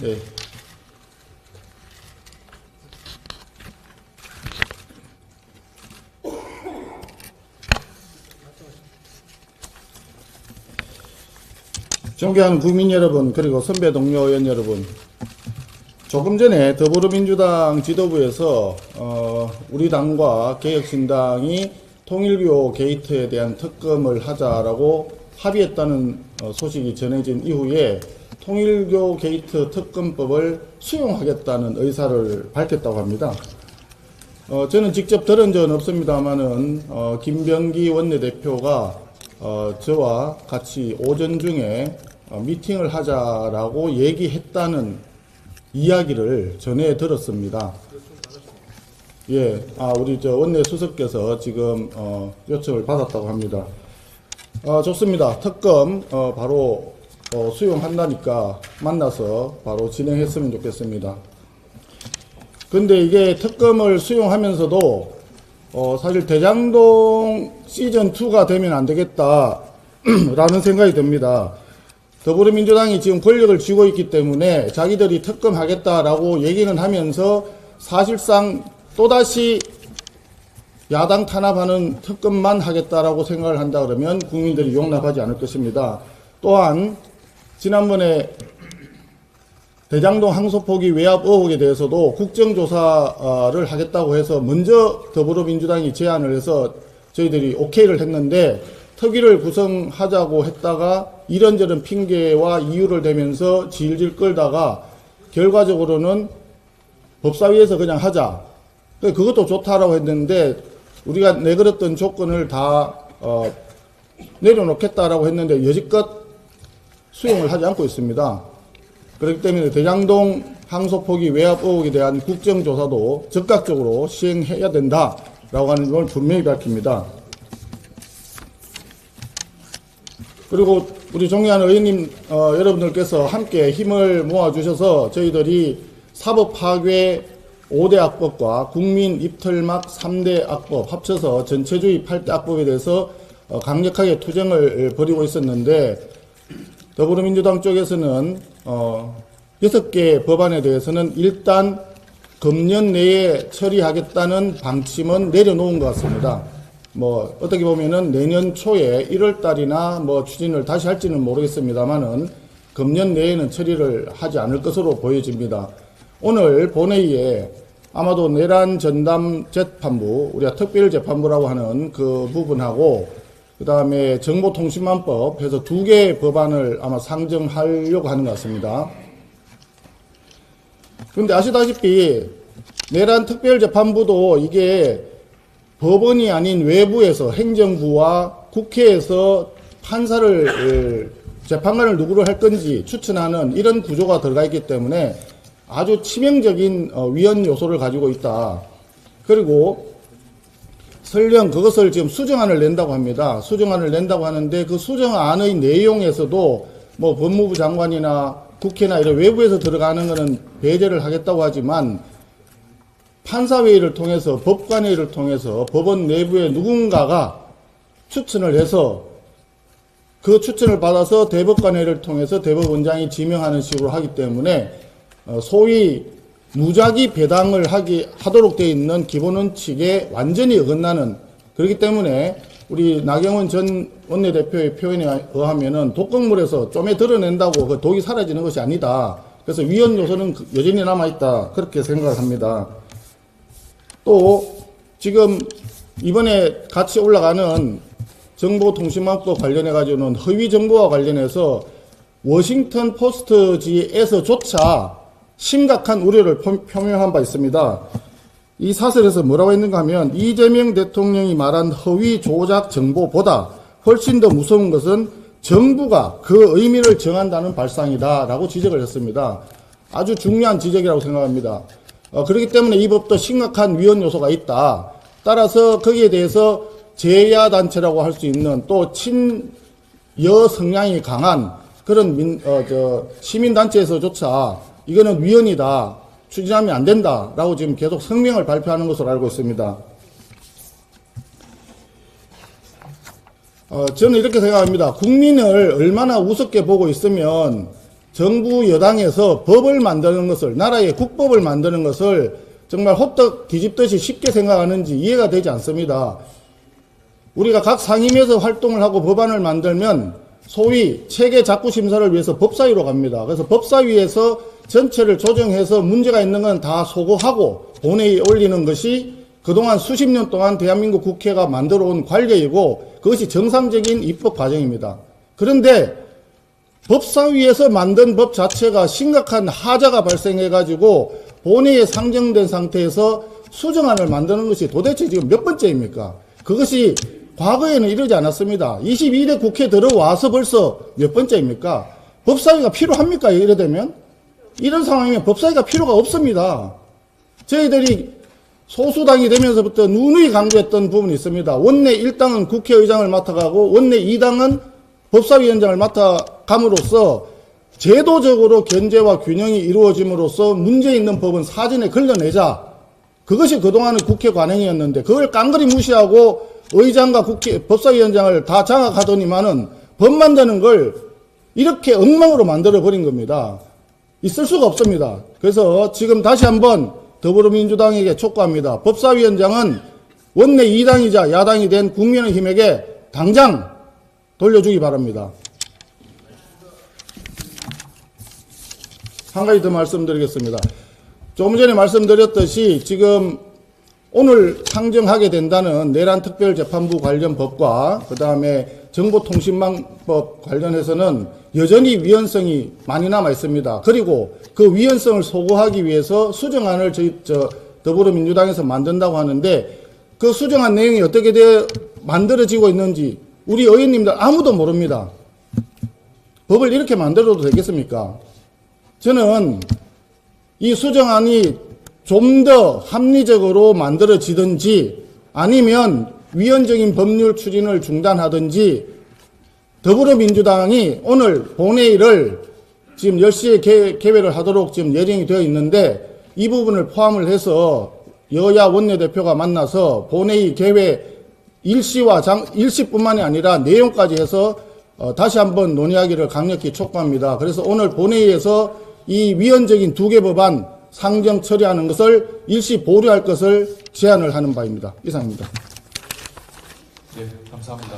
네. 존경하는 국민 여러분, 그리고 선배 동료 의원 여러분, 조금 전에 더불어민주당 지도부에서 우리 당과 개혁신당이 통일교 게이트에 대한 특검을 하자라고 합의했다는 소식이 전해진 이후에 통일교 게이트 특검법을 수용하겠다는 의사를 밝혔다고 합니다. 저는 직접 들은 적은 없습니다만은 김병기 원내대표가 저와 같이 오전 중에 미팅을 하자라고 얘기했다는 이야기를 전해 들었습니다. 예, 우리 원내 수석께서 지금 요청을 받았다고 합니다. 좋습니다. 특검 바로 수용한다니까 만나서 바로 진행했으면 좋겠습니다. 근데 이게 특검을 수용하면서도 사실 대장동 시즌2가 되면 안 되겠다라는 생각이 듭니다. 더불어민주당이 지금 권력을 쥐고 있기 때문에 자기들이 특검하겠다라고 얘기는 하면서 사실상 또다시 야당 탄압하는 특검만 하겠다라고 생각을 한다 그러면 국민들이 용납하지 않을 것입니다. 또한 지난번에 대장동 항소포기 외압 의혹에 대해서도 국정조사를 하겠다고 해서 먼저 더불어민주당이 제안을 해서 저희들이 오케이를 했는데 특위를 구성하자고 했다가 이런저런 핑계와 이유를 대면서 질질 끌다가 결과적으로는 법사위에서 그냥 하자. 그것도 좋다라고 했는데 우리가 내걸었던 조건을 다 내려놓겠다라고 했는데 여지껏 수용을 하지 않고 있습니다. 그렇기 때문에 대장동 항소포기 외압 의혹에 대한 국정조사도 적극적으로 시행해야 된다라고 하는 걸 분명히 밝힙니다. 그리고 우리 존경하는 의원님 여러분들께서 함께 힘을 모아주셔서 저희들이 사법파괴 5대 악법과 국민 입틀막 3대 악법 합쳐서 전체주의 8대 악법에 대해서 강력하게 투쟁을 벌이고 있었는데 더불어민주당 쪽에서는 6개 법안에 대해서는 일단 금년 내에 처리하겠다는 방침은 내려놓은 것 같습니다. 어떻게 보면은 내년 초에 1월 달이나 추진을 다시 할지는 모르겠습니다만은 금년 내에는 처리를 하지 않을 것으로 보여집니다. 오늘 본회의에 아마도 내란 전담 재판부, 우리가 특별재판부라고 하는 그 부분하고 그 다음에 정보통신망법 해서 2개의 법안을 아마 상정하려고 하는 것 같습니다. 그런데 아시다시피 내란 특별재판부도 이게 법원이 아닌 외부에서 행정부와 국회에서 판사를 재판관을 누구를 할 건지 추천하는 이런 구조가 들어가 있기 때문에 아주 치명적인 위헌 요소를 가지고 있다. 그리고 설령 그것을 지금 수정안을 낸다고 합니다. 수정안을 낸다고 하는데 그 수정안의 내용에서도 법무부 장관이나 국회나 이런 외부에서 들어가는 것은 배제를 하겠다고 하지만 판사회의를 통해서 법관회의를 통해서 법원 내부에 누군가가 추천을 해서 그 추천을 받아서 대법관회의를 통해서 대법원장이 지명하는 식으로 하기 때문에 소위 무작위 배당을 하도록 되어 있는 기본 원칙에 완전히 어긋나는, 그렇기 때문에 우리 나경원 전 원내대표의 표현에 의하면은 독극물에서 좀에 드러낸다고 그 독이 사라지는 것이 아니다. 그래서 위헌 요소는 여전히 남아있다. 그렇게 생각을 합니다. 또 지금 이번에 같이 올라가는 정보통신망법 관련해 가지고는 허위 정보와 관련해서 워싱턴 포스트지에서조차 심각한 우려를 표명한 바 있습니다. 이 사설에서 뭐라고 했는가 하면 이재명 대통령이 말한 허위 조작 정보보다 훨씬 더 무서운 것은 정부가 그 의미를 정한다는 발상이다 라고 지적을 했습니다. 아주 중요한 지적이라고 생각합니다. 그렇기 때문에 이 법도 심각한 위헌 요소가 있다. 따라서 거기에 대해서 제야단체라고 할 수 있는 또 친여 성향이 강한 그런 시민단체에서조차 이거는 위헌이다, 추진하면 안 된다라고 지금 계속 성명을 발표하는 것으로 알고 있습니다. 저는 이렇게 생각합니다. 국민을 얼마나 우습게 보고 있으면 정부 여당에서 법을 만드는 것을, 나라의 국법을 만드는 것을 정말 호떡 뒤집듯이 쉽게 생각하는지 이해가 되지 않습니다. 우리가 각 상임위에서 활동을 하고 법안을 만들면 소위 체계 작구 심사를 위해서 법사위로 갑니다. 그래서 법사위에서 전체를 조정해서 문제가 있는 건 다 소거하고 본회의에 올리는 것이 그동안 수십 년 동안 대한민국 국회가 만들어 온 관례이고 그것이 정상적인 입법 과정입니다. 그런데 법사위에서 만든 법 자체가 심각한 하자가 발생해가지고 본회의에 상정된 상태에서 수정안을 만드는 것이 도대체 지금 몇 번째입니까? 그것이 과거에는 이러지 않았습니다. 22대 국회 들어와서 벌써 몇 번째입니까? 법사위가 필요합니까? 이래 되면? 이런 상황이면 법사위가 필요가 없습니다. 저희들이 소수당이 되면서부터 누누이 강조했던 부분이 있습니다. 원내 1당은 국회의장을 맡아가고 원내 2당은 법사위원장을 맡아감으로써 제도적으로 견제와 균형이 이루어짐으로써 문제 있는 법은 사전에 걸러내자. 그것이 그동안의 국회 관행이었는데 그걸 깡그리 무시하고 의장과 법사위원장을 다 장악하더니만은 법 만드는 걸 이렇게 엉망으로 만들어버린 겁니다. 있을 수가 없습니다. 그래서 지금 다시 한번 더불어민주당에게 촉구합니다. 법사위원장은 원내 2당이자 야당이 된 국민의힘에게 당장 돌려주기 바랍니다. 한 가지 더 말씀드리겠습니다. 조금 전에 말씀드렸듯이 지금 오늘 상정하게 된다는 내란특별재판부 관련 법과 그 다음에 정보통신망법 관련해서는 여전히 위헌성이 많이 남아 있습니다. 그리고 그 위헌성을 소거하기 위해서 수정안을 더불어민주당에서 만든다고 하는데 그 수정안 내용이 어떻게 만들어지고 있는지 우리 의원님들 아무도 모릅니다. 법을 이렇게 만들어도 되겠습니까? 저는 이 수정안이 좀 더 합리적으로 만들어지든지 아니면 위헌적인 법률 추진을 중단하든지 더불어민주당이 오늘 본회의를 지금 10시에 개회를 하도록 지금 예정이 되어 있는데 이 부분을 포함을 해서 여야 원내대표가 만나서 본회의 개회 일시뿐만이 아니라 내용까지 해서 다시 한번 논의하기를 강력히 촉구합니다. 그래서 오늘 본회의에서 이 위헌적인 2개 법안 상정 처리하는 것을 일시 보류할 것을 제안을 하는 바입니다. 이상입니다. 네, 감사합니다.